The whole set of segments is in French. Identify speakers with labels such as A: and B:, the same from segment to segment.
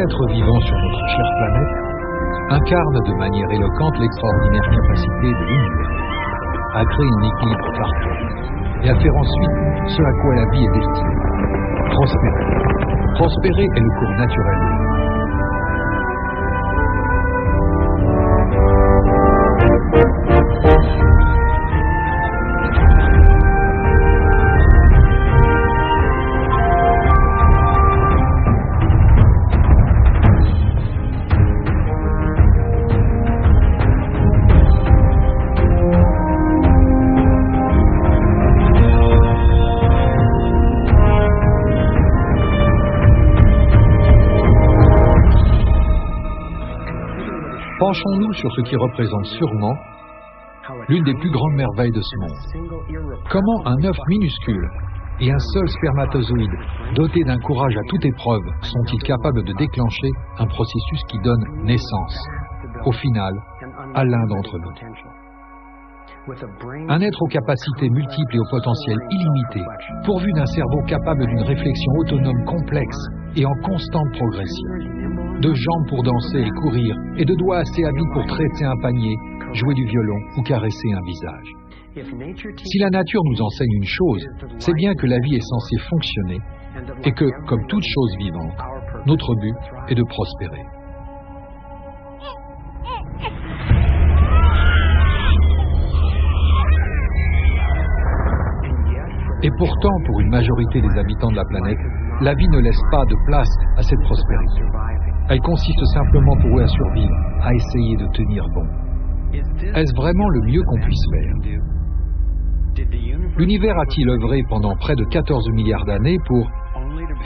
A: êtres vivants sur notre chère planète incarnent de manière éloquente l'extraordinaire capacité de l'univers à créer un équilibre parfait et à faire ensuite ce à quoi la vie est destinée, prospérer. Prospérer est le cours naturel de la vie. Penchons-nous sur ce qui représente sûrement l'une des plus grandes merveilles de ce monde. Comment un œuf minuscule et un seul spermatozoïde, doté d'un courage à toute épreuve, sont-ils capables de déclencher un processus qui donne naissance, au final, à l'un d'entre nous? Un être aux capacités multiples et au potentiel illimité, pourvu d'un cerveau capable d'une réflexion autonome complexe et en constante progression, de jambes pour danser et courir, et de doigts assez habiles pour traiter un panier, jouer du violon ou caresser un visage. Si la nature nous enseigne une chose, c'est bien que la vie est censée fonctionner, et que, comme toute chose vivante, notre but est de prospérer. Et pourtant, pour une majorité des habitants de la planète, la vie ne laisse pas de place à cette prospérité. Elle consiste simplement pour eux à survivre, à essayer de tenir bon. Est-ce vraiment le mieux qu'on puisse faire? L'univers a-t-il œuvré pendant près de 14 milliards d'années pour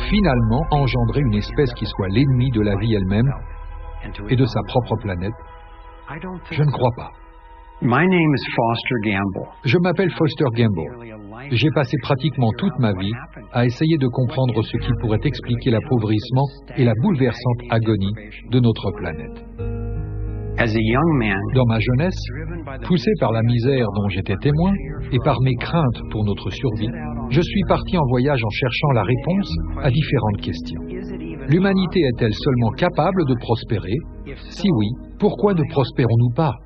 A: finalement engendrer une espèce qui soit l'ennemi de la vie elle-même et de sa propre planète? Je ne crois pas. Je m'appelle Foster Gamble. J'ai passé pratiquement toute ma vie à essayer de comprendre ce qui pourrait expliquer l'appauvrissement et la bouleversante agonie de notre planète. Dans ma jeunesse, poussé par la misère dont j'étais témoin et par mes craintes pour notre survie, je suis parti en voyage en cherchant la réponse à différentes questions. L'humanité est-elle seulement capable de prospérer? Si oui, pourquoi ne prospérons-nous pas?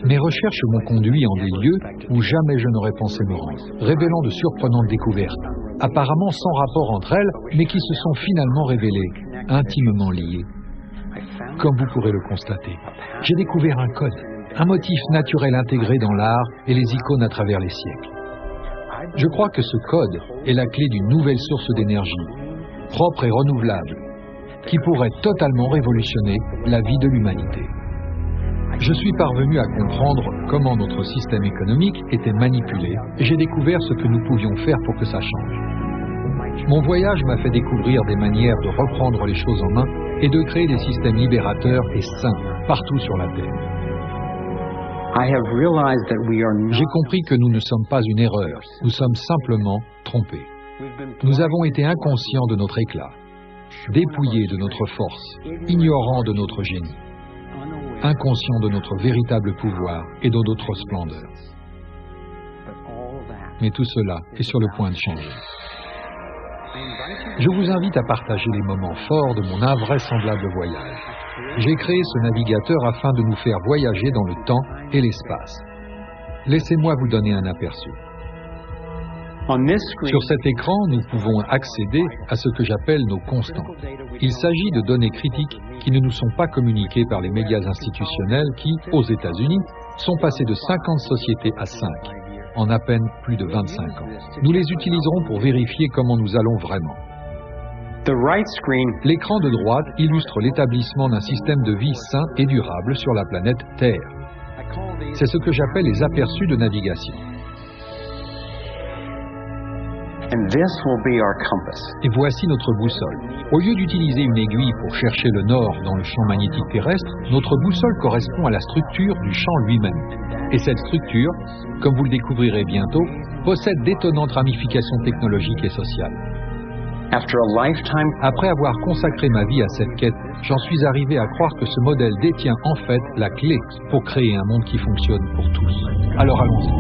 A: Mes recherches m'ont conduit en des lieux où jamais je n'aurais pensé me rendre, révélant de surprenantes découvertes, apparemment sans rapport entre elles, mais qui se sont finalement révélées, intimement liées. Comme vous pourrez le constater, j'ai découvert un code, un motif naturel intégré dans l'art et les icônes à travers les siècles. Je crois que ce code est la clé d'une nouvelle source d'énergie, propre et renouvelable, qui pourrait totalement révolutionner la vie de l'humanité. Je suis parvenu à comprendre comment notre système économique était manipulé et j'ai découvert ce que nous pouvions faire pour que ça change. Mon voyage m'a fait découvrir des manières de reprendre les choses en main et de créer des systèmes libérateurs et sains partout sur la Terre. J'ai compris que nous ne sommes pas une erreur, nous sommes simplement trompés. Nous avons été inconscients de notre éclat, dépouillés de notre force, ignorants de notre génie, inconscients de notre véritable pouvoir et de notre splendeur. Mais tout cela est sur le point de changer. Je vous invite à partager les moments forts de mon invraisemblable voyage. J'ai créé ce navigateur afin de nous faire voyager dans le temps et l'espace. Laissez-moi vous donner un aperçu. Sur cet écran, nous pouvons accéder à ce que j'appelle nos constantes. Il s'agit de données critiques qui ne nous sont pas communiquées par les médias institutionnels qui, aux États-Unis, sont passés de 50 sociétés à 5, en à peine plus de 25 ans. Nous les utiliserons pour vérifier comment nous allons vraiment. L'écran de droite illustre l'établissement d'un système de vie sain et durable sur la planète Terre. C'est ce que j'appelle les aperçus de navigation. Et voici notre boussole. Au lieu d'utiliser une aiguille pour chercher le nord dans le champ magnétique terrestre, notre boussole correspond à la structure du champ lui-même. Et cette structure, comme vous le découvrirez bientôt, possède d'étonnantes ramifications technologiques et sociales. Après avoir consacré ma vie à cette quête, j'en suis arrivé à croire que ce modèle détient en fait la clé pour créer un monde qui fonctionne pour tous. Alors allons-y.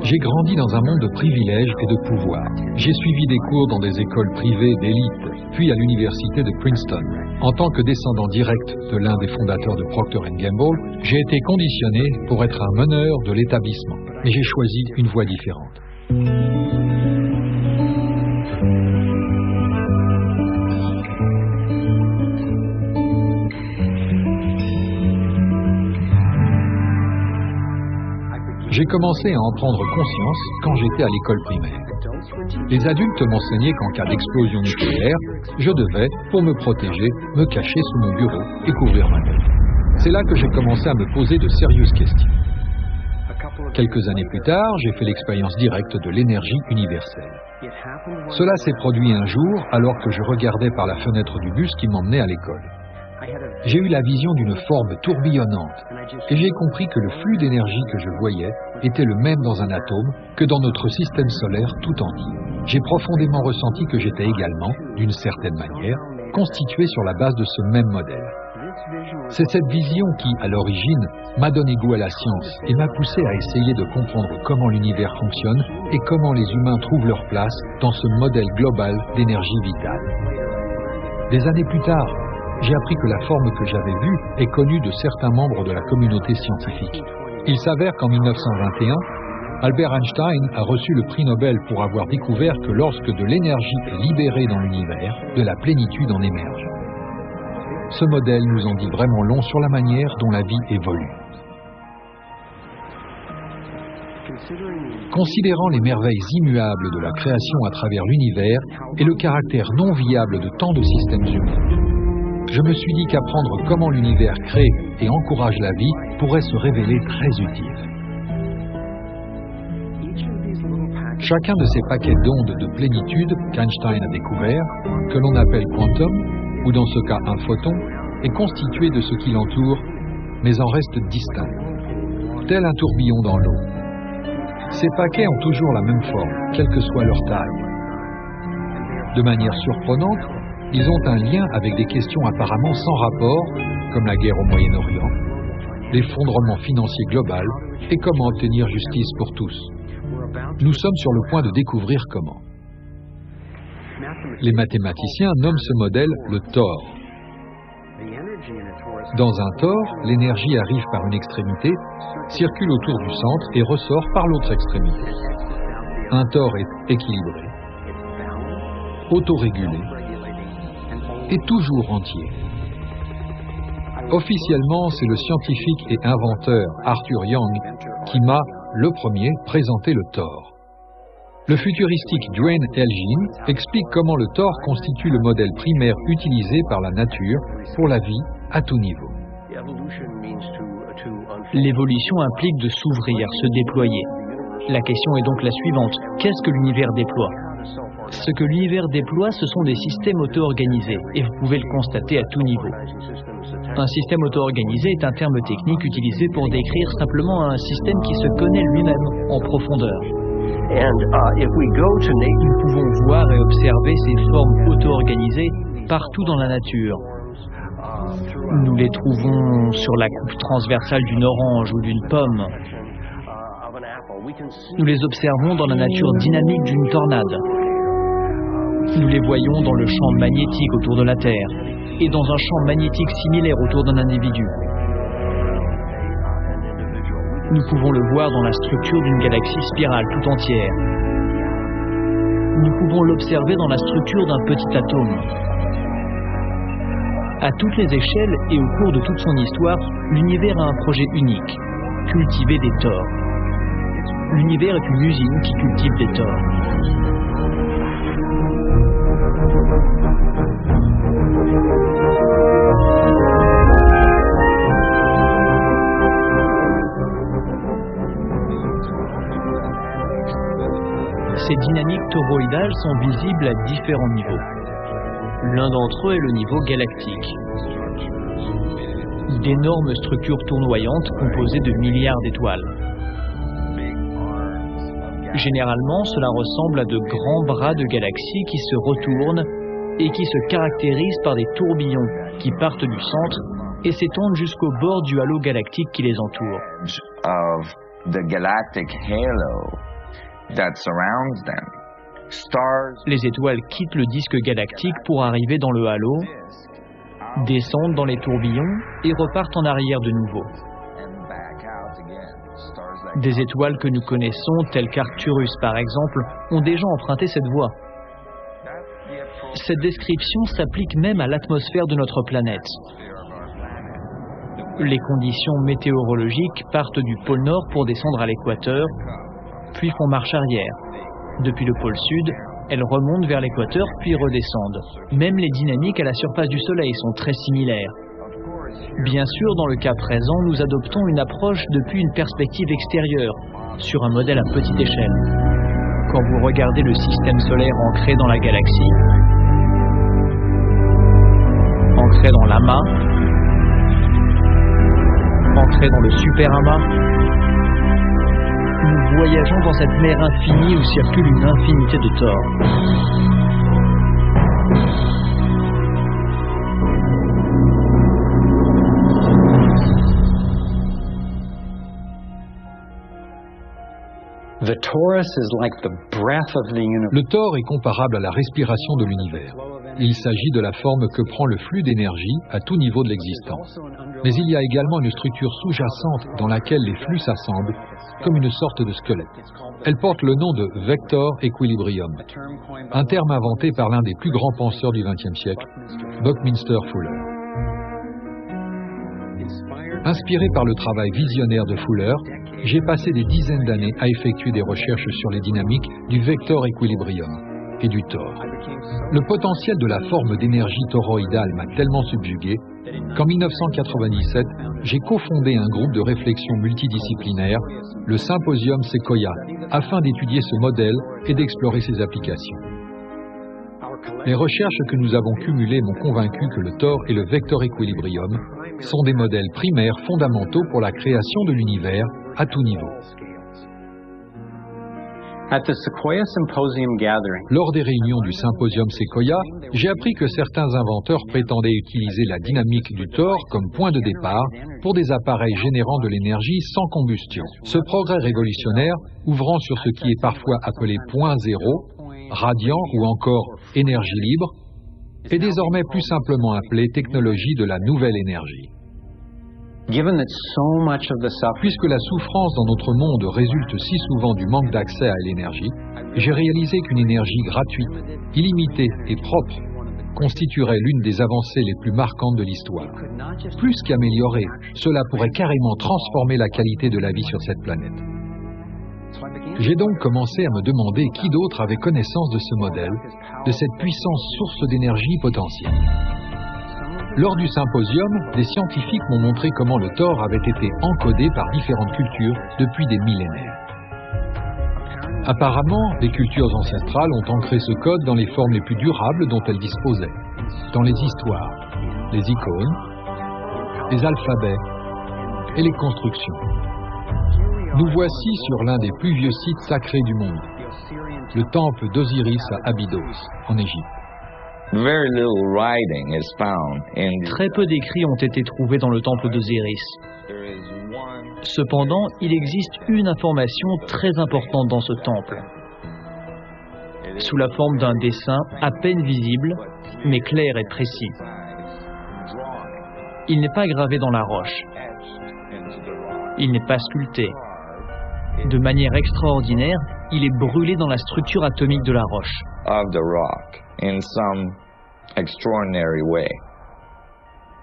A: J'ai grandi dans un monde de privilèges et de pouvoir. J'ai suivi des cours dans des écoles privées d'élite, puis à l'université de Princeton. En tant que descendant direct de l'un des fondateurs de Procter & Gamble, j'ai été conditionné pour être un meneur de l'établissement. Mais j'ai choisi une voie différente. J'ai commencé à en prendre conscience quand j'étais à l'école primaire. Les adultes m'enseignaient qu'en cas d'explosion nucléaire, je devais, pour me protéger, me cacher sous mon bureau et couvrir ma tête. C'est là que j'ai commencé à me poser de sérieuses questions. Quelques années plus tard, j'ai fait l'expérience directe de l'énergie universelle. Cela s'est produit un jour alors que je regardais par la fenêtre du bus qui m'emmenait à l'école. J'ai eu la vision d'une forme tourbillonnante et j'ai compris que le flux d'énergie que je voyais était le même dans un atome que dans notre système solaire tout entier. J'ai profondément ressenti que j'étais également, d'une certaine manière, constitué sur la base de ce même modèle. C'est cette vision qui, à l'origine, m'a donné goût à la science et m'a poussé à essayer de comprendre comment l'univers fonctionne et comment les humains trouvent leur place dans ce modèle global d'énergie vitale. Des années plus tard, j'ai appris que la forme que j'avais vue est connue de certains membres de la communauté scientifique. Il s'avère qu'en 1921, Albert Einstein a reçu le prix Nobel pour avoir découvert que lorsque de l'énergie est libérée dans l'univers, de la plénitude en émerge. Ce modèle nous en dit vraiment long sur la manière dont la vie évolue. Considérant les merveilles immuables de la création à travers l'univers et le caractère non viable de tant de systèmes humains, je me suis dit qu'apprendre comment l'univers crée et encourage la vie pourrait se révéler très utile. Chacun de ces paquets d'ondes de plénitude qu'Einstein a découvert, que l'on appelle quantum, ou dans ce cas un photon, est constitué de ce qui l'entoure, mais en reste distinct, tel un tourbillon dans l'eau. Ces paquets ont toujours la même forme, quelle que soit leur taille. De manière surprenante, ils ont un lien avec des questions apparemment sans rapport, comme la guerre au Moyen-Orient, l'effondrement financier global et comment obtenir justice pour tous. Nous sommes sur le point de découvrir comment. Les mathématiciens nomment ce modèle le tor. Dans un tor, l'énergie arrive par une extrémité, circule autour du centre et ressort par l'autre extrémité. Un tor est équilibré, autorégulé et toujours entier. Officiellement, c'est le scientifique et inventeur Arthur Young qui m'a, le premier, présenté le tor. Le futuristique Duane Elgin explique comment le tor constitue le modèle primaire utilisé par la nature pour la vie à tout niveau.
B: L'évolution implique de s'ouvrir, se déployer. La question est donc la suivante. Qu'est-ce que l'univers déploie ? Ce que l'univers déploie, ce sont des systèmes auto-organisés, et vous pouvez le constater à tout niveau. Un système auto-organisé est un terme technique utilisé pour décrire simplement un système qui se connaît lui-même en profondeur. Nous pouvons voir et observer ces formes auto-organisées partout dans la nature. Nous les trouvons sur la coupe transversale d'une orange ou d'une pomme. Nous les observons dans la nature dynamique d'une tornade. Nous les voyons dans le champ magnétique autour de la Terre et dans un champ magnétique similaire autour d'un individu. Nous pouvons le voir dans la structure d'une galaxie spirale tout entière. Nous pouvons l'observer dans la structure d'un petit atome. À toutes les échelles et au cours de toute son histoire, l'univers a un projet unique, cultiver des tors. L'univers est une usine qui cultive des tors. Ces dynamiques toroïdales sont visibles à différents niveaux. L'un d'entre eux est le niveau galactique. D'énormes structures tournoyantes composées de milliards d'étoiles. Généralement, cela ressemble à de grands bras de galaxies qui se retournent et qui se caractérisent par des tourbillons qui partent du centre et s'étendent jusqu'au bord du halo galactique qui les entoure.
C: the galactic halo that surrounds them. Stars
B: Les étoiles quittent le disque galactique pour arriver dans le halo, descendent dans les tourbillons et repartent en arrière de nouveau.
C: and back out again. Stars like
B: Des étoiles que nous connaissons, telles qu'Arcturus par exemple, ont déjà emprunté cette voie.
C: that's the approach
B: Cette description s'applique même à l'atmosphère de notre planète.
C: of our planet.
B: Les conditions météorologiques partent du pôle Nord pour descendre à l'équateur, puis font marche arrière. Depuis le pôle Sud, elles remontent vers l'équateur puis redescendent. Même les dynamiques à la surface du Soleil sont très similaires. Bien sûr, dans le cas présent, nous adoptons une approche depuis une perspective extérieure, sur un modèle à petite échelle. Quand vous regardez le système solaire ancré dans la galaxie, ancré dans l'amas, ancré dans le superamas, nous voyageons dans cette mer infinie où circule une infinité de torts.
D: The torus is like the breath of the universe.
A: Le tor est comparable à la respiration de l'univers. Il s'agit de la forme que prend le flux d'énergie à tout niveau de l'existence. Mais il y a également une structure sous-jacente dans laquelle les flux s'assemblent, comme une sorte de squelette. Elle porte le nom de vector equilibrium, un terme inventé par l'un des plus grands penseurs du XXe siècle, Buckminster Fuller. Inspiré par le travail visionnaire de Fuller, j'ai passé des dizaines d'années à effectuer des recherches sur les dynamiques du vector equilibrium et du tor. Le potentiel de la forme d'énergie toroïdale m'a tellement subjugué qu'en 1997, j'ai cofondé un groupe de réflexion multidisciplinaire, le Symposium Sequoia, afin d'étudier ce modèle et d'explorer ses applications. Les recherches que nous avons cumulées m'ont convaincu que le tor et le vector equilibrium sont des modèles primaires fondamentaux pour la création de l'univers à tout niveau.
D: At the Sequoia Symposium gathering,
A: Lors des réunions du Symposium Sequoia, j'ai appris que certains inventeurs prétendaient utiliser la dynamique du tor comme point de départ pour des appareils générant de l'énergie sans combustion. Ce progrès révolutionnaire, ouvrant sur ce qui est parfois appelé point zéro, radiant ou encore énergie libre, est désormais plus simplement appelé technologie de la nouvelle énergie.
D: given that so much of the suffering
A: Puisque la souffrance dans notre monde résulte si souvent du manque d'accès à l'énergie, j'ai réalisé qu'une énergie gratuite, illimitée et propre constituerait l'une des avancées les plus marquantes de l'histoire. Plus qu'améliorer, cela pourrait carrément transformer la qualité de la vie sur cette planète. J'ai donc commencé à me demander qui d'autre avait connaissance de ce modèle, de cette puissante source d'énergie potentielle. Lors du symposium, des scientifiques m'ont montré comment le tor avait été encodé par différentes cultures depuis des millénaires. Apparemment, les cultures ancestrales ont ancré ce code dans les formes les plus durables dont elles disposaient, dans les histoires, les icônes, les alphabets et les constructions. Nous voici sur l'un des plus vieux sites sacrés du monde, le temple d'Osiris à Abydos, en Égypte.
C: Very little writing is found in the
B: Très peu d'écrits ont été trouvés dans le temple d'Osiris.
C: There is one
B: Cependant, il existe une information très importante dans ce temple, sous la forme d'un dessin à peine visible, mais clair et précis.
C: drawing
B: Il n'est pas gravé dans la roche,
C: etched into the rock.
B: il n'est pas sculpté. De manière extraordinaire, il est brûlé dans la structure atomique de la roche.
C: Of the rock in some extraordinary way.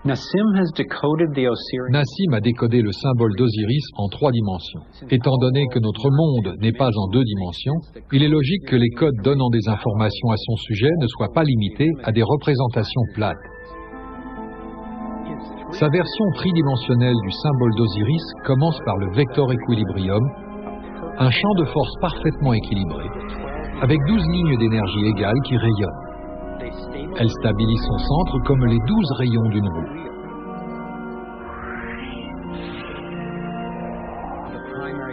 D: Nassim has decoded the Osirian
A: Nassim a décodé le symbole d'Osiris en 3 dimensions. Étant donné que notre monde n'est pas en 2 dimensions, il est logique que les codes donnant des informations à son sujet ne soient pas limités à des représentations plates. Sa version tridimensionnelle du symbole d'Osiris commence par le vector equilibrium, un champ de force parfaitement équilibré, avec 12 lignes d'énergie égales qui rayonnent. Elle stabilise son centre comme les 12 rayons d'une roue.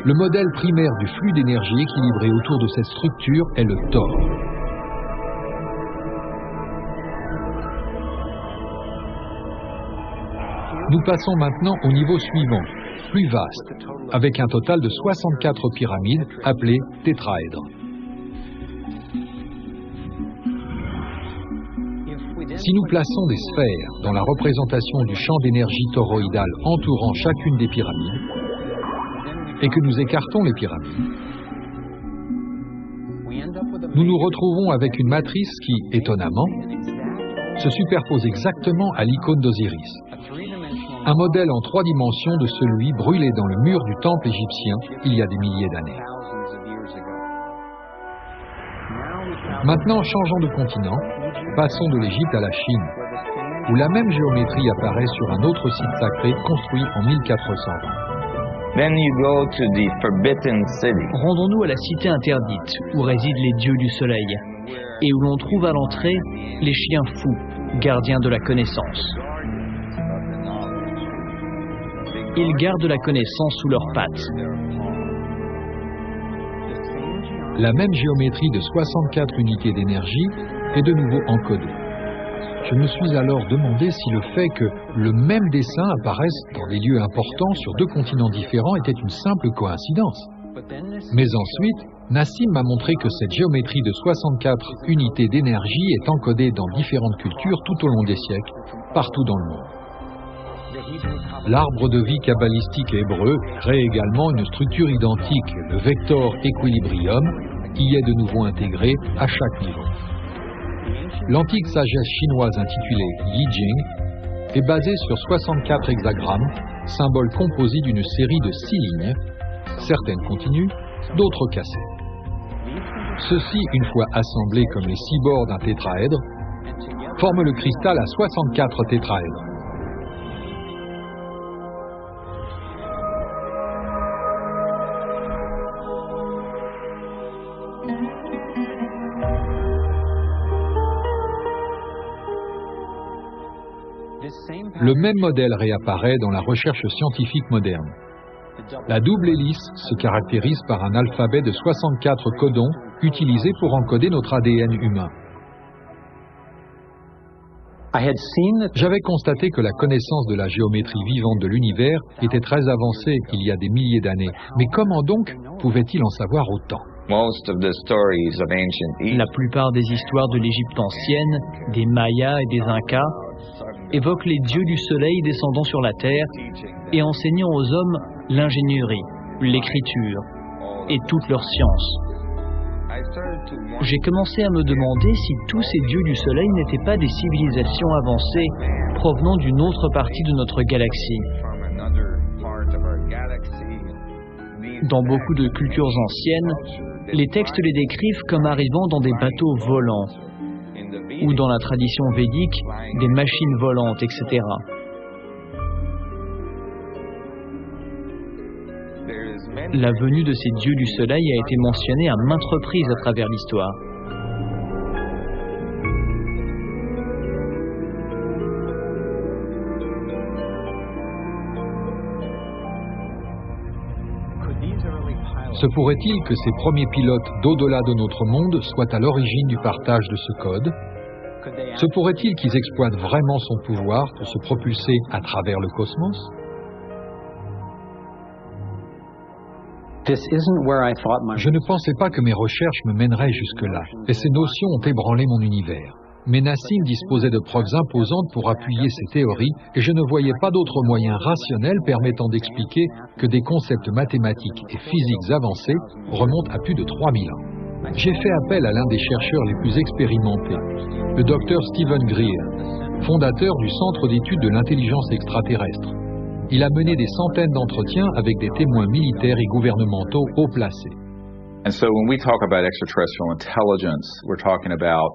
A: Le modèle primaire du flux d'énergie équilibré autour de cette structure est le tor. Nous passons maintenant au niveau suivant, plus vaste, avec un total de 64 pyramides appelées tétraèdres. Si nous plaçons des sphères dans la représentation du champ d'énergie toroïdal entourant chacune des pyramides, et que nous écartons les pyramides, nous nous retrouvons avec une matrice qui, étonnamment, se superpose exactement à l'icône d'Osiris, un modèle en 3 dimensions de celui brûlé dans le mur du temple égyptien il y a des milliers d'années. Maintenant, changeons de continent, passons de l'Égypte à la Chine, où la même géométrie apparaît sur un autre site sacré construit en 1420.
C: Then you go to the Forbidden City.
B: Rendons-nous à la cité interdite, où résident les dieux du soleil, et où l'on trouve à l'entrée les chiens fous, gardiens de la connaissance. Ils gardent la connaissance sous leurs pattes.
A: La même géométrie de 64 unités d'énergie est de nouveau encodée. Je me suis alors demandé si le fait que le même dessin apparaisse dans des lieux importants sur 2 continents différents était une simple coïncidence. Mais ensuite, Nassim m'a montré que cette géométrie de 64 unités d'énergie est encodée dans différentes cultures tout au long des siècles, partout dans le monde. L'arbre de vie kabbalistique hébreu crée également une structure identique, le vector equilibrium, qui est de nouveau intégré à chaque niveau. L'antique sagesse chinoise intitulée Yi Jing est basée sur 64 hexagrammes, symboles composés d'une série de 6 lignes, certaines continues, d'autres cassées. Ceux-ci, une fois assemblés comme les 6 bords d'un tétraèdre, forment le cristal à 64 tétraèdres. Le même modèle réapparaît dans la recherche scientifique moderne. La double hélice se caractérise par un alphabet de 64 codons utilisés pour encoder notre ADN humain. J'avais constaté que la connaissance de la géométrie vivante de l'univers était très avancée il y a des milliers d'années. Mais comment donc pouvait-il en savoir autant?
B: La plupart des histoires de l'Égypte ancienne, des Mayas et des Incas, évoquent les dieux du soleil descendant sur la terre et enseignant aux hommes l'ingénierie, l'écriture et toutes leurs sciences. J'ai commencé à me demander si tous ces dieux du soleil n'étaient pas des civilisations avancées provenant d'une autre partie de notre galaxie. Dans beaucoup de cultures anciennes, les textes les décrivent comme arrivant dans des bateaux volants, ou dans la tradition védique, des machines volantes, etc. La venue de ces dieux du soleil a été mentionnée à maintes reprises à travers l'histoire.
A: Se pourrait-il que ces premiers pilotes d'au-delà de notre monde soient à l'origine du partage de ce code? Se pourrait-il qu'ils exploitent vraiment son pouvoir pour se propulser à travers le cosmos? Je ne pensais pas que mes recherches me mèneraient jusque-là, et ces notions ont ébranlé mon univers. Mais Nassim disposait de preuves imposantes pour appuyer ses théories, et je ne voyais pas d'autre moyen rationnel permettant d'expliquer que des concepts mathématiques et physiques avancés remontent à plus de 3000 ans. J'ai fait appel à l'un des chercheurs les plus expérimentés, le Dr Stephen Greer, fondateur du Centre d'études de l'intelligence extraterrestre. Il a mené des centaines d'entretiens avec des témoins militaires et gouvernementaux haut placés.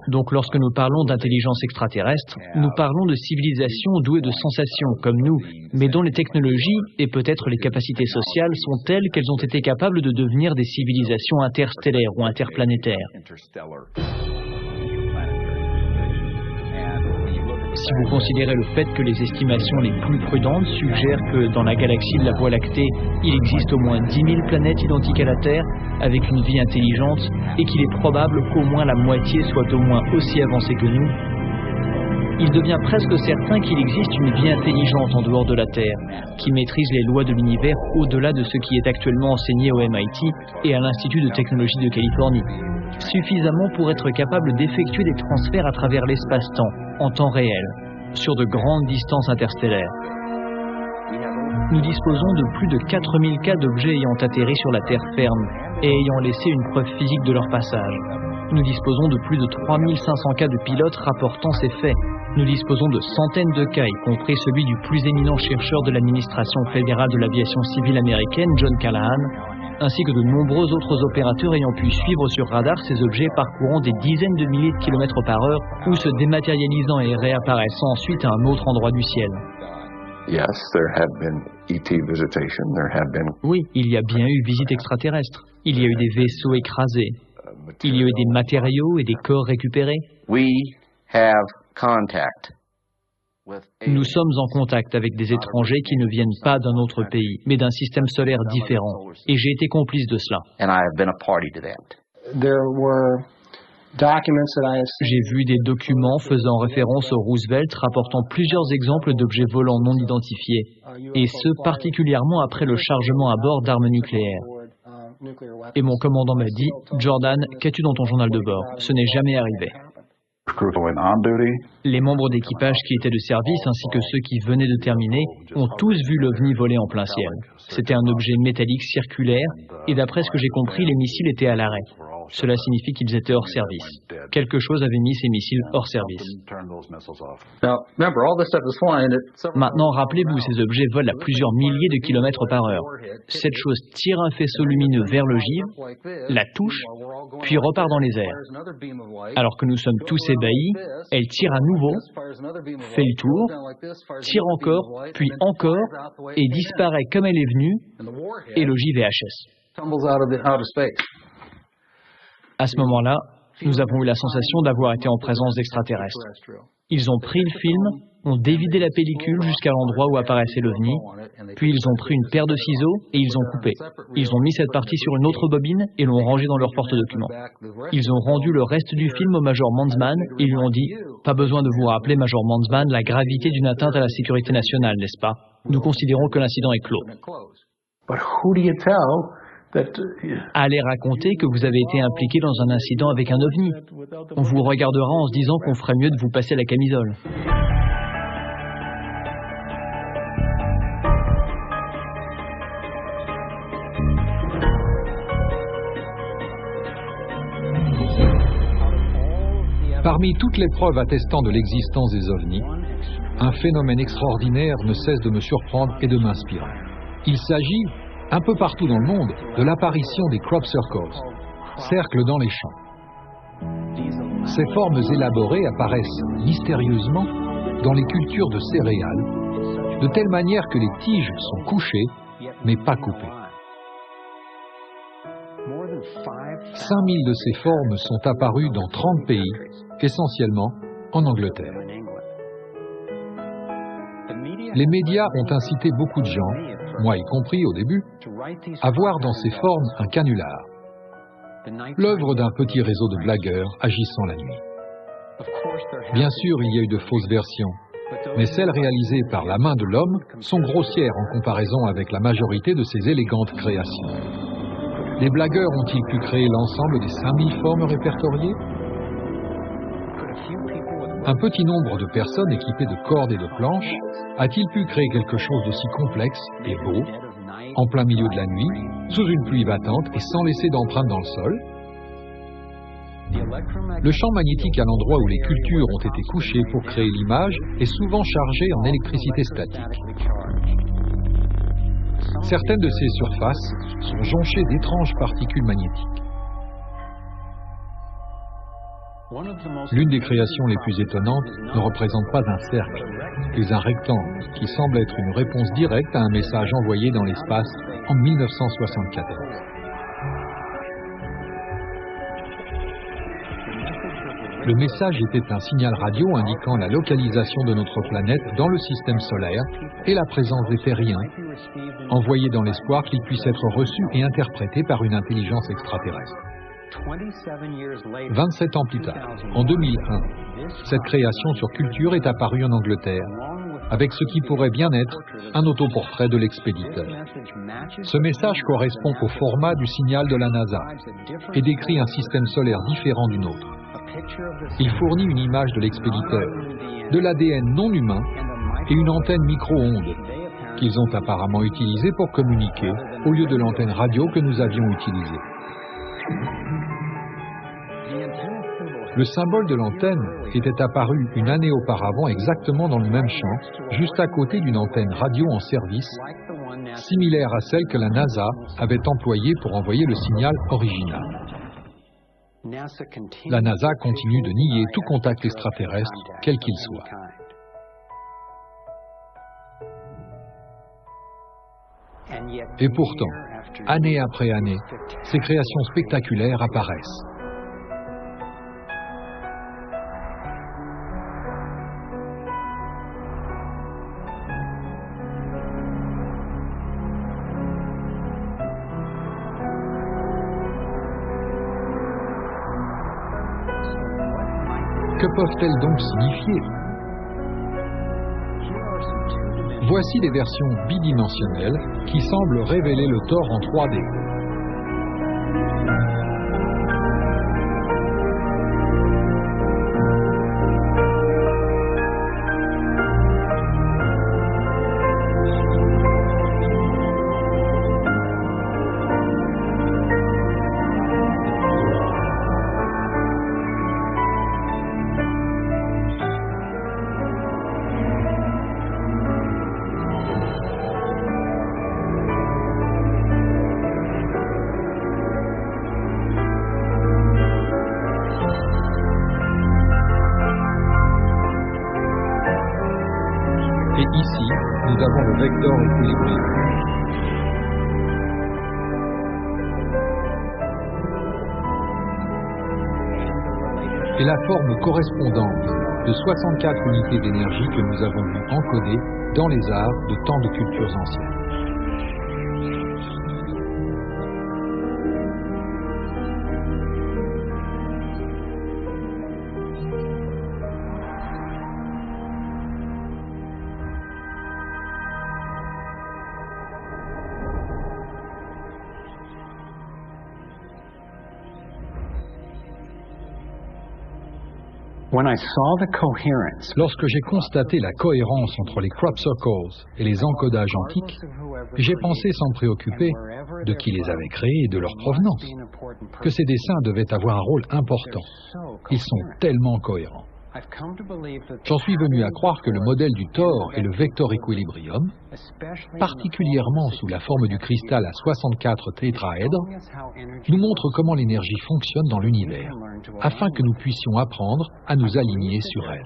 B: Donc lorsque nous parlons d'intelligence extraterrestre, nous parlons de civilisations douées de sensations comme nous, mais dont les technologies et peut-être les capacités sociales sont telles qu'elles ont été capables de devenir des civilisations interstellaires ou interplanétaires. Si vous considérez le fait que les estimations les plus prudentes suggèrent que dans la galaxie de la Voie lactée, il existe au moins 10 000 planètes identiques à la Terre, avec une vie intelligente, et qu'il est probable qu'au moins la moitié soit au moins aussi avancée que nous, il devient presque certain qu'il existe une vie intelligente en dehors de la Terre, qui maîtrise les lois de l'univers au-delà de ce qui est actuellement enseigné au MIT et à l'Institut de technologie de Californie, suffisamment pour être capable d'effectuer des transferts à travers l'espace-temps, en temps réel, sur de grandes distances interstellaires. Nous disposons de plus de 4000 cas d'objets ayant atterri sur la Terre ferme et ayant laissé une preuve physique de leur passage. Nous disposons de plus de 3500 cas de pilotes rapportant ces faits. Nous disposons de centaines de cas, y compris celui du plus éminent chercheur de l'administration fédérale de l'aviation civile américaine, John Callahan, ainsi que de nombreux autres opérateurs ayant pu suivre sur radar ces objets parcourant des dizaines de milliers de kilomètres par heure ou se dématérialisant et réapparaissant ensuite à un autre endroit du ciel. Oui, il y a bien eu visite extraterrestre. Il y a eu des vaisseaux écrasés. Il y a eu des matériaux et des corps récupérés. Nous sommes en contact avec des étrangers qui ne viennent pas d'un autre pays, mais d'un système solaire différent. Et j'ai été complice de cela. J'ai vu des documents faisant référence au Roosevelt rapportant plusieurs exemples d'objets volants non identifiés, et ce particulièrement après le chargement à bord d'armes nucléaires. Et mon commandant m'a dit, « Jordan, qu'as-tu dans ton journal de bord? Ce n'est jamais arrivé. » Les membres d'équipage qui étaient de service ainsi que ceux qui venaient de terminer ont tous vu l'OVNI voler en plein ciel. C'était un objet métallique circulaire et d'après ce que j'ai compris, les missiles étaient à l'arrêt. Cela signifie qu'ils étaient hors service. Quelque chose avait mis ces missiles hors service. Maintenant, rappelez-vous, ces objets volent à plusieurs milliers de kilomètres par heure. Cette chose tire un faisceau lumineux vers l'ogive, la touche, puis repart dans les airs. Alors que nous sommes tous ébahis, elle tire à nouveau, fait le tour, tire encore, puis encore, et disparaît comme elle est venue, et l'ogive est HS. À ce moment-là, nous avons eu la sensation d'avoir été en présence d'extraterrestres. Ils ont pris le film, ont dévidé la pellicule jusqu'à l'endroit où apparaissait l'OVNI, puis ils ont pris une paire de ciseaux et ils ont coupé. Ils ont mis cette partie sur une autre bobine et l'ont rangée dans leur porte-documents. Ils ont rendu le reste du film au Major Mandsman et lui ont dit « Pas besoin de vous rappeler, Major Mandsman, la gravité d'une atteinte à la sécurité nationale, n'est-ce pas? Nous considérons que l'incident est clos. » Allez raconter que vous avez été impliqué dans un incident avec un OVNI. On vous regardera en se disant qu'on ferait mieux de vous passer la camisole.
A: Parmi toutes les preuves attestant de l'existence des ovnis, un phénomène extraordinaire ne cesse de me surprendre et de m'inspirer. Il s'agit, un peu partout dans le monde, de l'apparition des crop circles, cercles dans les champs. Ces formes élaborées apparaissent mystérieusement dans les cultures de céréales, de telle manière que les tiges sont couchées, mais pas coupées. 5000 de ces formes sont apparues dans 30 pays, essentiellement en Angleterre. Les médias ont incité beaucoup de gens, moi y compris au début, à voir dans ces formes un canular, l'œuvre d'un petit réseau de blagueurs agissant la nuit. Bien sûr, il y a eu de fausses versions, mais celles réalisées par la main de l'homme sont grossières en comparaison avec la majorité de ces élégantes créations. Les blagueurs ont-ils pu créer l'ensemble des 5000 formes répertoriées? Un petit nombre de personnes équipées de cordes et de planches a-t-il pu créer quelque chose d'aussi complexe et beau, en plein milieu de la nuit, sous une pluie battante et sans laisser d'empreinte dans le sol? Le champ magnétique à l'endroit où les cultures ont été couchées pour créer l'image est souvent chargé en électricité statique. Certaines de ces surfaces sont jonchées d'étranges particules magnétiques. L'une des créations les plus étonnantes ne représente pas un cercle, mais un rectangle qui semble être une réponse directe à un message envoyé dans l'espace en 1974. Le message était un signal radio indiquant la localisation de notre planète dans le système solaire et la présence des terriens, envoyé dans l'espoir qu'il puisse être reçu et interprété par une intelligence extraterrestre. 27 ans plus tard, en 2001, cette création sur Culture est apparue en Angleterre, avec ce qui pourrait bien être un autoportrait de l'expéditeur. Ce message correspond au format du signal de la NASA et décrit un système solaire différent du nôtre. Il fournit une image de l'expéditeur, de l'ADN non humain et une antenne micro-ondes qu'ils ont apparemment utilisée pour communiquer au lieu de l'antenne radio que nous avions utilisée. Le symbole de l'antenne était apparu une année auparavant exactement dans le même champ, juste à côté d'une antenne radio en service, similaire à celle que la NASA avait employée pour envoyer le signal original. La NASA continue de nier tout contact extraterrestre, quel qu'il soit. Et pourtant, année après année, ces créations spectaculaires apparaissent. Que peuvent-elles donc signifier? Voici des versions bidimensionnelles qui semblent révéler le tort en 3D. Et ici, nous avons le vecteur équilibré. Et la forme correspondante de 64 unités d'énergie que nous avons vues encodées dans les arts de tant de cultures anciennes. Lorsque j'ai constaté la cohérence entre les crop circles et les encodages antiques, j'ai pensé sans me préoccuper de qui les avait créés et de leur provenance, que ces dessins devaient avoir un rôle important. Ils sont tellement cohérents. J'en suis venu à croire que le modèle du Thor et le Vector Equilibrium, particulièrement sous la forme du cristal à 64 tétraèdres, nous montrent comment l'énergie fonctionne dans l'univers, afin que nous puissions apprendre à nous aligner sur elle.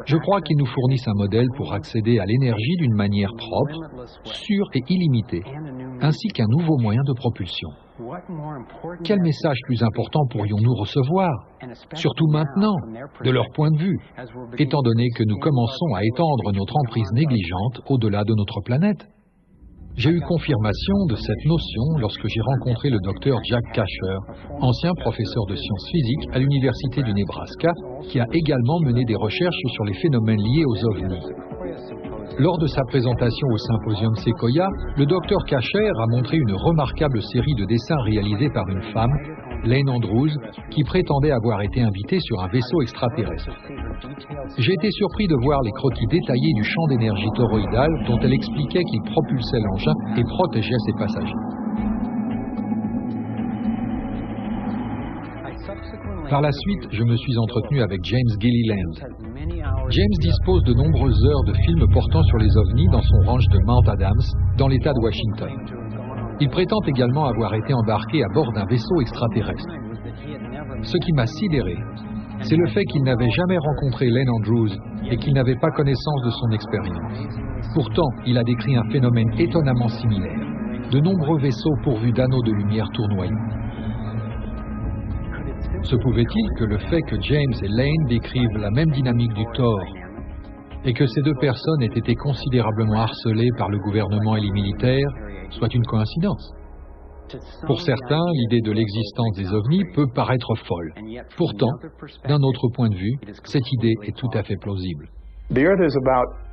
A: Je crois qu'ils nous fournissent un modèle pour accéder à l'énergie d'une manière propre, sûre et illimitée, ainsi qu'un nouveau moyen de propulsion. Quel message plus important pourrions-nous recevoir, surtout maintenant, de leur point de vue, étant donné que nous commençons à étendre notre emprise négligente au-delà de notre planète? J'ai eu confirmation de cette notion lorsque j'ai rencontré le docteur Jack Kasher, ancien professeur de sciences physiques à l'Université du Nebraska, qui a également mené des recherches sur les phénomènes liés aux ovnis. Lors de sa présentation au symposium Sequoia, le docteur Kasher a montré une remarquable série de dessins réalisés par une femme, Lane Andrews, qui prétendait avoir été invitée sur un vaisseau extraterrestre. J'ai été surpris de voir les croquis détaillés du champ d'énergie toroïdal dont elle expliquait qu'il propulsait l'engin et protégeait ses passagers. Par la suite, je me suis entretenu avec James Gilliland. James dispose de nombreuses heures de films portant sur les ovnis dans son ranch de Mount Adams, dans l'État de Washington. Il prétend également avoir été embarqué à bord d'un vaisseau extraterrestre. Ce qui m'a sidéré, c'est le fait qu'il n'avait jamais rencontré Lane Andrews et qu'il n'avait pas connaissance de son expérience. Pourtant, il a décrit un phénomène étonnamment similaire. De nombreux vaisseaux pourvus d'anneaux de lumière tournoyants. Se pouvait-il que le fait que James et Lane décrivent la même dynamique du Thor et que ces deux personnes aient été considérablement harcelées par le gouvernement et les militaires soit une coïncidence? Pour certains, l'idée de l'existence des ovnis peut paraître folle. Pourtant, d'un autre point de vue, cette idée est tout à fait plausible.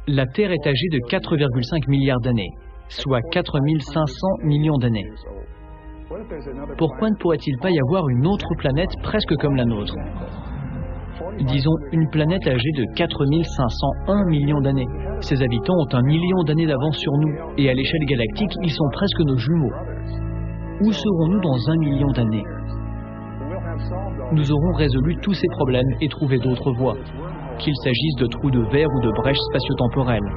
B: La Terre est âgée de 4,5 milliards d'années, soit 4500 millions d'années. Pourquoi ne pourrait-il pas y avoir une autre planète presque comme la nôtre? Disons une planète âgée de 4501 millions d'années. Ses habitants ont 1 million d'années d'avance sur nous, et à l'échelle galactique, ils sont presque nos jumeaux. Où serons-nous dans 1 million d'années? Nous aurons résolu tous ces problèmes et trouvé d'autres voies, qu'il s'agisse de trous de verre ou de brèches spatio-temporelles.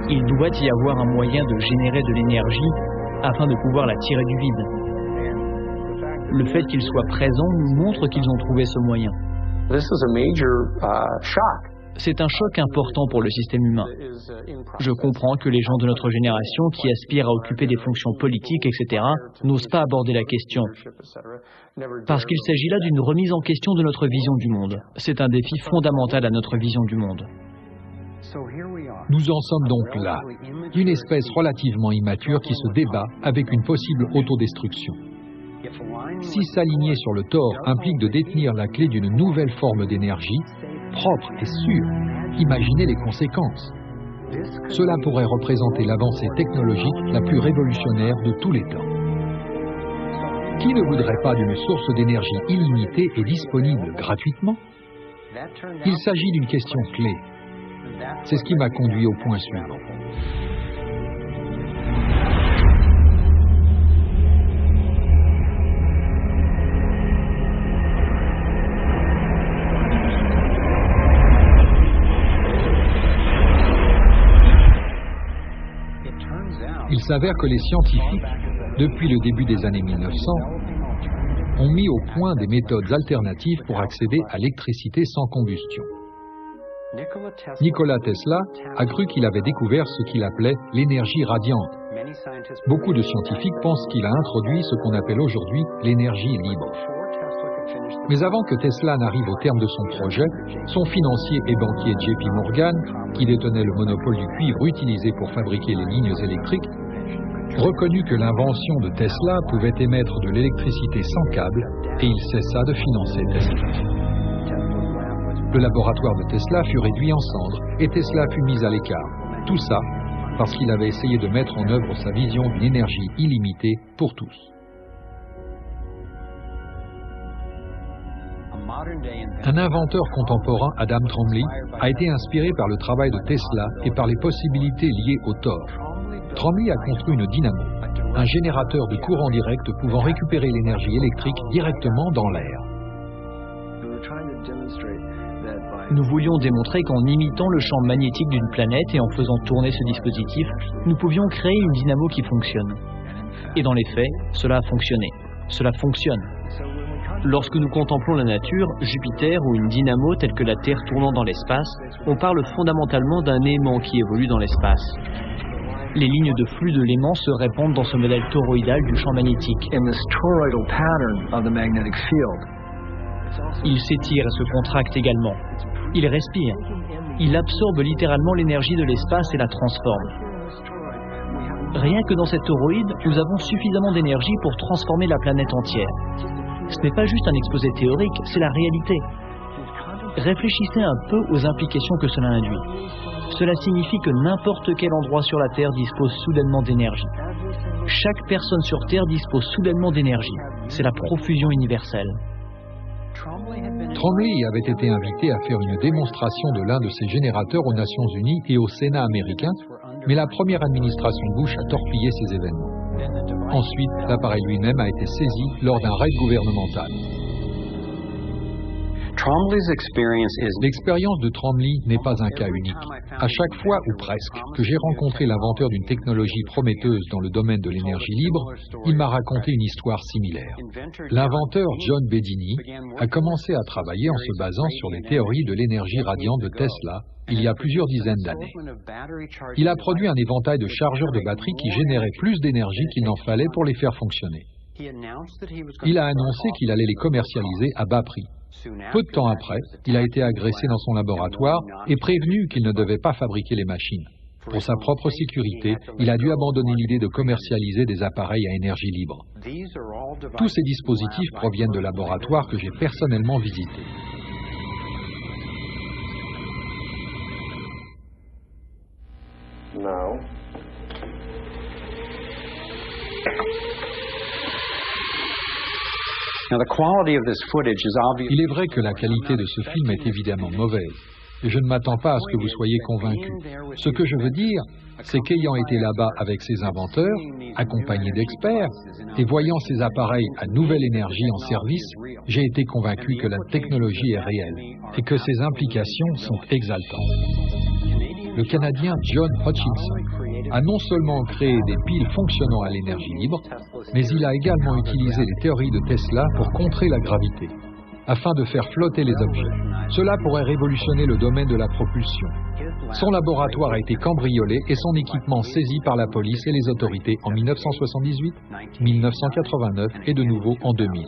B: Il doit y avoir un moyen de générer de l'énergie afin de pouvoir la tirer du vide. Le fait qu'ils soient présents nous montre qu'ils ont trouvé ce moyen. C'est un choc important pour le système humain. Je comprends que les gens de notre génération qui aspirent à occuper des fonctions politiques, etc., n'osent pas aborder la question. Parce qu'il s'agit là d'une remise en question de notre vision du monde. C'est un défi fondamental à notre vision du monde.
A: Nous en sommes donc là, une espèce relativement immature qui se débat avec une possible autodestruction. Si s'aligner sur le tort implique de détenir la clé d'une nouvelle forme d'énergie, propre et sûre, imaginez les conséquences. Cela pourrait représenter l'avancée technologique la plus révolutionnaire de tous les temps. Qui ne voudrait pas d'une source d'énergie illimitée et disponible gratuitement? Il s'agit d'une question clé. C'est ce qui m'a conduit au point suivant. Il s'avère que les scientifiques, depuis le début des années 1900, ont mis au point des méthodes alternatives pour accéder à l'électricité sans combustion. Nikola Tesla a cru qu'il avait découvert ce qu'il appelait l'énergie radiante. Beaucoup de scientifiques pensent qu'il a introduit ce qu'on appelle aujourd'hui l'énergie libre. Mais avant que Tesla n'arrive au terme de son projet, son financier et banquier JP Morgan, qui détenait le monopole du cuivre utilisé pour fabriquer les lignes électriques, reconnut que l'invention de Tesla pouvait émettre de l'électricité sans câble et il cessa de financer Tesla. Le laboratoire de Tesla fut réduit en cendres et Tesla fut mis à l'écart. Tout ça parce qu'il avait essayé de mettre en œuvre sa vision d'une énergie illimitée pour tous. Un inventeur contemporain, Adam Tromley, a été inspiré par le travail de Tesla et par les possibilités liées au tort. Tromley a construit une dynamo, un générateur de courant direct pouvant récupérer l'énergie électrique directement dans l'air.
B: Nous voulions démontrer qu'en imitant le champ magnétique d'une planète et en faisant tourner ce dispositif, nous pouvions créer une dynamo qui fonctionne. Et dans les faits, cela a fonctionné. Cela fonctionne. Lorsque nous contemplons la nature, Jupiter ou une dynamo telle que la Terre tournant dans l'espace, on parle fondamentalement d'un aimant qui évolue dans l'espace. Les lignes de flux de l'aimant se répandent dans ce modèle toroïdal du champ magnétique. Il s'étire et se contracte également. Il respire. Il absorbe littéralement l'énergie de l'espace et la transforme. Rien que dans cette toroïde, nous avons suffisamment d'énergie pour transformer la planète entière. Ce n'est pas juste un exposé théorique, c'est la réalité. Réfléchissez un peu aux implications que cela induit. Cela signifie que n'importe quel endroit sur la Terre dispose soudainement d'énergie. Chaque personne sur Terre dispose soudainement d'énergie. C'est la profusion universelle.
A: Tromley avait été invité à faire une démonstration de l'un de ses générateurs aux Nations Unies et au Sénat américain, mais la première administration Bush a torpillé ces événements. Ensuite, l'appareil lui-même a été saisi lors d'un raid gouvernemental. L'expérience de Tromley n'est pas un cas unique. À chaque fois, ou presque, que j'ai rencontré l'inventeur d'une technologie prometteuse dans le domaine de l'énergie libre, il m'a raconté une histoire similaire. L'inventeur John Bedini a commencé à travailler en se basant sur les théories de l'énergie radiante de Tesla il y a plusieurs dizaines d'années. Il a produit un éventail de chargeurs de batteries qui généraient plus d'énergie qu'il n'en fallait pour les faire fonctionner. Il a annoncé qu'il allait les commercialiser à bas prix. Peu de temps après, il a été agressé dans son laboratoire et prévenu qu'il ne devait pas fabriquer les machines. Pour sa propre sécurité, il a dû abandonner l'idée de commercialiser des appareils à énergie libre. Tous ces dispositifs proviennent de laboratoires que j'ai personnellement visités. Il est vrai que la qualité de ce film est évidemment mauvaise, et je ne m'attends pas à ce que vous soyez convaincus. Ce que je veux dire, c'est qu'ayant été là-bas avec ces inventeurs, accompagnés d'experts, et voyant ces appareils à nouvelle énergie en service, j'ai été convaincu que la technologie est réelle, et que ses implications sont exaltantes. Le Canadien John Hutchinson a non seulement créé des piles fonctionnant à l'énergie libre, mais il a également utilisé les théories de Tesla pour contrer la gravité, afin de faire flotter les objets. Cela pourrait révolutionner le domaine de la propulsion. Son laboratoire a été cambriolé et son équipement saisi par la police et les autorités en 1978, 1989 et de nouveau en 2000.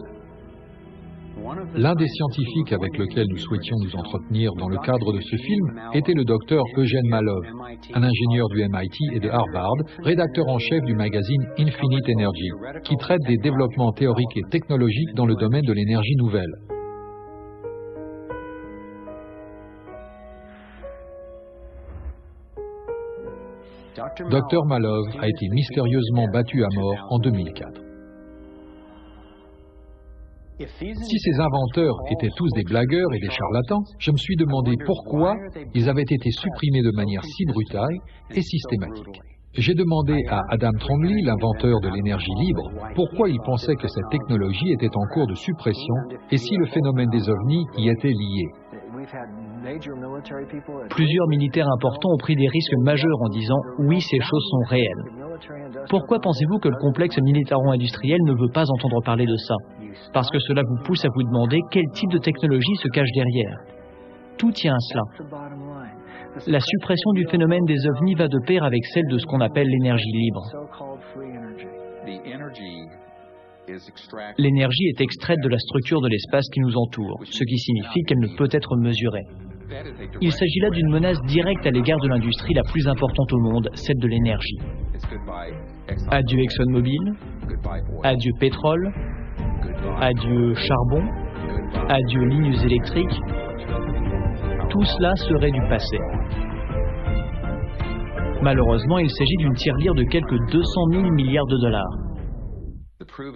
A: L'un des scientifiques avec lequel nous souhaitions nous entretenir dans le cadre de ce film était le docteur Eugene Malov, un ingénieur du MIT et de Harvard, rédacteur en chef du magazine Infinite Energy, qui traite des développements théoriques et technologiques dans le domaine de l'énergie nouvelle. Dr Malov a été mystérieusement battu à mort en 2004. Si ces inventeurs étaient tous des blagueurs et des charlatans, je me suis demandé pourquoi ils avaient été supprimés de manière si brutale et systématique. J'ai demandé à Adam Trombley, l'inventeur de l'énergie libre, pourquoi il pensait que cette technologie était en cours de suppression et si le phénomène des ovnis y était lié.
B: Plusieurs militaires importants ont pris des risques majeurs en disant « oui, ces choses sont réelles ». Pourquoi pensez-vous que le complexe militaro-industriel ne veut pas entendre parler de ça? Parce que cela vous pousse à vous demander quel type de technologie se cache derrière. Tout tient à cela. La suppression du phénomène des ovnis va de pair avec celle de ce qu'on appelle l'énergie libre. L'énergie est extraite de la structure de l'espace qui nous entoure, ce qui signifie qu'elle ne peut être mesurée. Il s'agit là d'une menace directe à l'égard de l'industrie la plus importante au monde, celle de l'énergie. Adieu ExxonMobil, adieu pétrole, adieu charbon, adieu lignes électriques. Tout cela serait du passé. Malheureusement, il s'agit d'une tirelire de quelques 200 000 milliards de dollars.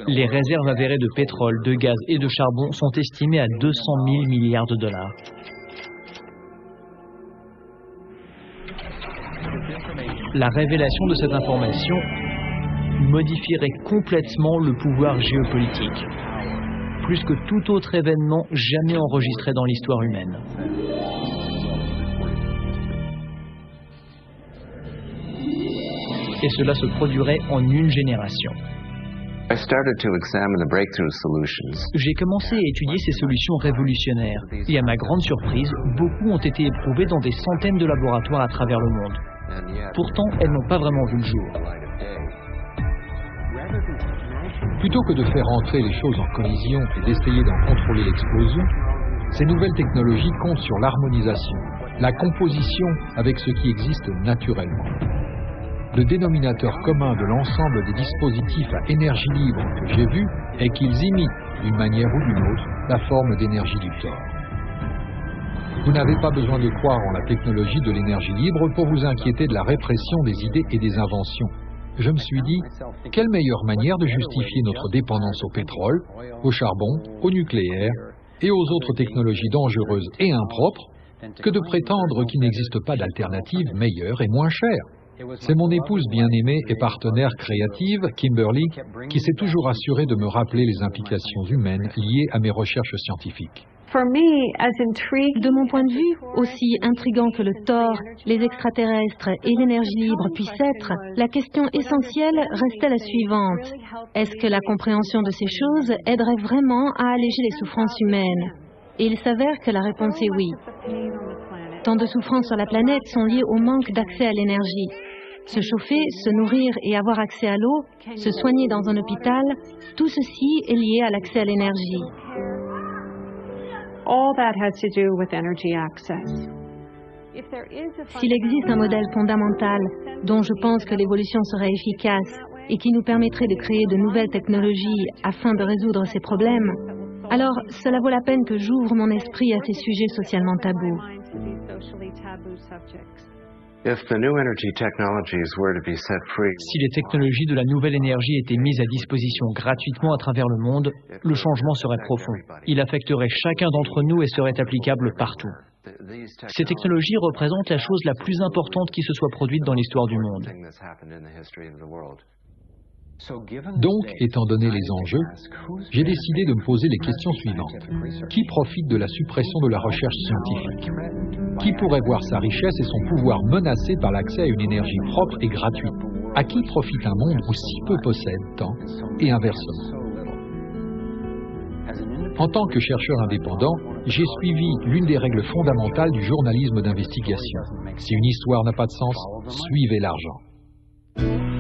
B: Les réserves avérées de pétrole, de gaz et de charbon sont estimées à 200 000 milliards de dollars. La révélation de cette information modifierait complètement le pouvoir géopolitique, plus que tout autre événement jamais enregistré dans l'histoire humaine. Et cela se produirait en une génération. J'ai commencé à étudier ces solutions révolutionnaires, et à ma grande surprise, beaucoup ont été éprouvées dans des centaines de laboratoires à travers le monde. Pourtant, elles n'ont pas vraiment vu le jour.
A: Plutôt que de faire entrer les choses en collision et d'essayer d'en contrôler l'explosion, ces nouvelles technologies comptent sur l'harmonisation, la composition avec ce qui existe naturellement. Le dénominateur commun de l'ensemble des dispositifs à énergie libre que j'ai vus est qu'ils imitent, d'une manière ou d'une autre, la forme d'énergie du tort. Vous n'avez pas besoin de croire en la technologie de l'énergie libre pour vous inquiéter de la répression des idées et des inventions. Je me suis dit, quelle meilleure manière de justifier notre dépendance au pétrole, au charbon, au nucléaire et aux autres technologies dangereuses et impropres que de prétendre qu'il n'existe pas d'alternative meilleure et moins chère. C'est mon épouse bien-aimée et partenaire créative, Kimberly, qui s'est toujours assurée de me rappeler les implications humaines liées à mes recherches scientifiques.
E: De mon point de vue, aussi intrigant que le thor, les extraterrestres et l'énergie libre puissent être, la question essentielle restait la suivante. Est-ce que la compréhension de ces choses aiderait vraiment à alléger les souffrances humaines? Et il s'avère que la réponse est oui. Tant de souffrances sur la planète sont liées au manque d'accès à l'énergie. Se chauffer, se nourrir et avoir accès à l'eau, se soigner dans un hôpital, tout ceci est lié à l'accès à l'énergie.
F: All that has to do with energy access.
E: S'il existe un modèle fondamental dont je pense que l'évolution serait efficace et qui nous permettrait de créer de nouvelles technologies afin de résoudre ces problèmes, alors cela vaut la peine que j'ouvre mon esprit à ces sujets socialement tabous.
B: Si les technologies de la nouvelle énergie étaient mises à disposition gratuitement à travers le monde, le changement serait profond. Il affecterait chacun d'entre nous et serait applicable partout. Ces technologies représentent la chose la plus importante qui se soit produite dans l'histoire du monde.
A: Donc, étant donné les enjeux, j'ai décidé de me poser les questions suivantes. Qui profite de la suppression de la recherche scientifique? Qui pourrait voir sa richesse et son pouvoir menacés par l'accès à une énergie propre et gratuite? À qui profite un monde où si peu possède tant, et inversement? En tant que chercheur indépendant, j'ai suivi l'une des règles fondamentales du journalisme d'investigation. Si une histoire n'a pas de sens, suivez l'argent.